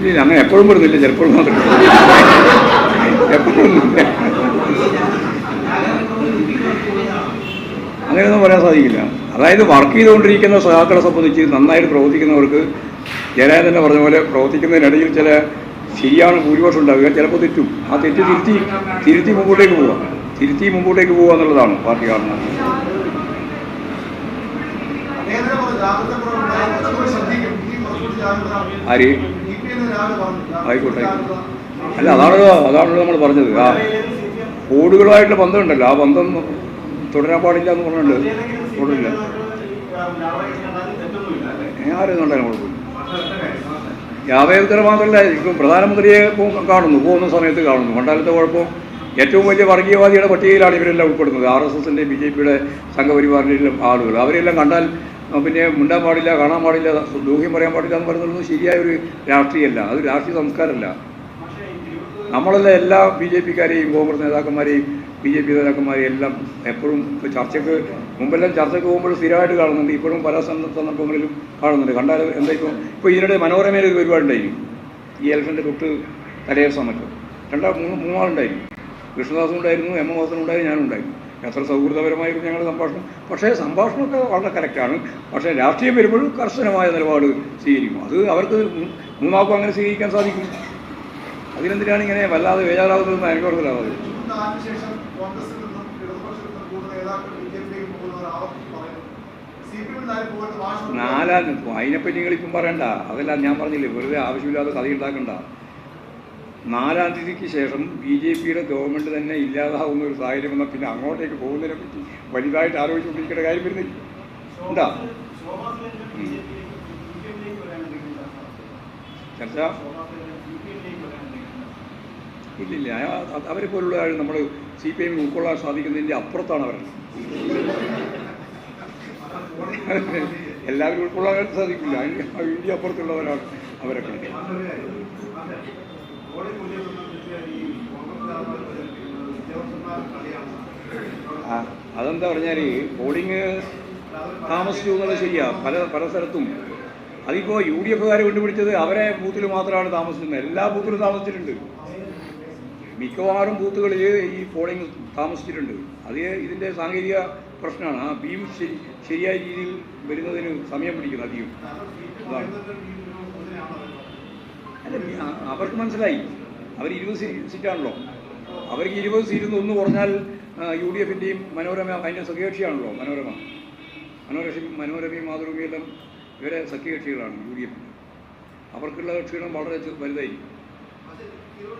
ഇല്ല, അങ്ങനെ എപ്പോഴും വരുന്നില്ല, ചിലപ്പോഴും മാത്രം എപ്പോഴും അങ്ങനെയൊന്നും പറയാൻ സാധിക്കില്ല. അതായത് വർക്ക് ചെയ്തുകൊണ്ടിരിക്കുന്ന സഹാക്കളെ സംബന്ധിച്ച് നന്നായിട്ട് പ്രവർത്തിക്കുന്നവർക്ക് ജനൻ തന്നെ പറഞ്ഞ പോലെ പ്രവർത്തിക്കുന്നതിനിടയിൽ ചില ശരിയാണ് ഭൂരിപക്ഷം ഉണ്ടാവുക, ചിലപ്പോൾ തെറ്റും. ആ തെറ്റ് തിരുത്തി മുമ്പോട്ടേക്ക് പോവുക എന്നുള്ളതാണ് പാർട്ടി കാരണം. ആര് ആയിക്കോട്ടെ. അല്ല, അതാണല്ലോ നമ്മൾ പറഞ്ഞത്. ആ കോഡുകളുമായിട്ടുള്ള ബന്ധമുണ്ടല്ലോ, ആ ബന്ധം തുടരാൻ പാടില്ല എന്ന് പറഞ്ഞിട്ടുണ്ട്. തുടരില്ല, ആരെന്നുണ്ടായാലും കുഴപ്പമില്ല. യാഥാർത്ഥ്യം മാത്രമല്ല, ഇപ്പം പ്രധാനമന്ത്രിയെ പോകുന്ന സമയത്ത് കാണുന്നു. പണ്ടാലത്തെ കുഴപ്പം ഏറ്റവും വലിയ വർഗീയവാദിയുടെ പട്ടികയിലാണ് ഇവരെല്ലാം ഉൾപ്പെടുന്നത്. RSSൻ്റെ BJPയുടെ സംഘപരിവാറിൻ്റെ ആളുകൾ. അവരെല്ലാം കണ്ടാൽ പിന്നെ മിണ്ടാൻ പാടില്ല, കാണാൻ പാടില്ല, ദൂഹ്യം പറയാൻ പാടില്ല എന്ന് പറയുന്നത് ശരിയായ ഒരു രാഷ്ട്രീയമല്ല, അത് രാഷ്ട്രീയ സംസ്കാരമല്ല. നമ്മളെല്ലാം എല്ലാ BJPക്കാരെയും കോൺഗ്രസ് നേതാക്കന്മാരെയും BJP നേതാക്കന്മാരെയും എല്ലാം എപ്പോഴും മുമ്പെല്ലാം ചർച്ചയ്ക്ക് പോകുമ്പോൾ സ്ഥിരമായിട്ട് കാണുന്നുണ്ട്. ഇപ്പോഴും പല സന്ദർഭങ്ങളിലും കാണുന്നുണ്ട്. കണ്ടാൽ എന്താ ഇപ്പോൾ ഇതിനിടെ മനോരമയിൽ ഒരു പരിപാടിയുണ്ടായിരുന്നു. ഈ ഇലക്ഷൻ്റെ തൊട്ട് തലേ സമയത്ത് മൂന്നാളുണ്ടായിരുന്നു. കൃഷ്ണദാസും ഉണ്ടായിരുന്നു, M. വാസനും ഉണ്ടായിരുന്നു, ഞാനും ഉണ്ടായിരുന്നു. എത്ര സൗഹൃദപരമായിരുന്നു ഞങ്ങളുടെ സംഭാഷണം. പക്ഷേ സംഭാഷണമൊക്കെ വളരെ കറക്റ്റാണ്. പക്ഷേ രാഷ്ട്രീയം വരുമ്പോഴും കർശനമായ നിലപാട് സ്വീകരിക്കും. അത് അവർക്ക് മൂന്നാൾക്കും അങ്ങനെ സ്വീകരിക്കാൻ സാധിക്കും. അതിനെന്തിനാണ് ഇങ്ങനെ വല്ലാതെ വേജാറാകുന്നതെന്ന് എനിക്ക് മനസ്സിലാവാതെ. അതിനെപ്പറ്റി നിങ്ങളിപ്പം പറയണ്ട. അതെല്ലാം ഞാൻ പറഞ്ഞില്ലേ, വെറുതെ ആവശ്യമില്ലാതെ കഥയുണ്ടാക്കണ്ട. 4-ാം തീയതിക്ക് ശേഷം BJPയുടെ ഗവൺമെൻറ് തന്നെ ഇല്ലാതാവുന്ന ഒരു സാഹചര്യം വന്നാൽ പിന്നെ അങ്ങോട്ടേക്ക് പോകുന്നതിനെ പറ്റി വലുതായിട്ട് ആലോചിച്ചുകൊണ്ടിരിക്കേണ്ട കാര്യം വരുന്നില്ല. എന്താ ചർച്ച? ഇല്ലില്ല, അവരെ പോലുള്ള നമ്മൾ CPM ഉൾക്കൊള്ളാൻ സാധിക്കുന്നതിൻ്റെ അപ്പുറത്താണ് അവർ. എല്ലാവരും ഉൾക്കൊള്ളാൻ സാധിക്കില്ല, ഇന്ത്യ അപ്പുറത്തുള്ളവരാണ് അവരൊക്കെ. അതെന്താ പറഞ്ഞാൽ പോളിങ് താമസിച്ചു എന്നുള്ളത് ശരിയാ, പല സ്ഥലത്തും. അതിപ്പോൾ UDFകാരെ കണ്ടുപിടിച്ചത് അവരെ ബൂത്തിൽ മാത്രമാണ് താമസിക്കുന്നത്. എല്ലാ ബൂത്തിലും താമസിച്ചിട്ടുണ്ട്. മിക്കവാറും ബൂത്തുകളിൽ ഈ പോളിങ് താമസിച്ചിട്ടുണ്ട്. അത് ഇതിൻ്റെ സാങ്കേതിക പ്രശ്നമാണ്. ആ ബീം ശരിയായ രീതിയിൽ വരുന്നതിന് സമയം പിടിക്കുന്നു അധികം. അതാണ്. അല്ല, അവർക്ക് മനസ്സിലായി, അവർ 20 സീറ്റാണല്ലോ. അവർക്ക് 20 സീറ്റിൽ നിന്ന് ഒന്ന് കുറഞ്ഞാൽ UDFൻ്റെയും മനോരമ അതിൻ്റെ സഖ്യകക്ഷിയാണല്ലോ. മനോരമയും മാതൃഭൂമിയെല്ലാം ഇവരെ സഖ്യകക്ഷികളാണ് UDF. അവർക്കുള്ള ക്ഷീണം വളരെ വലുതായിരിക്കും.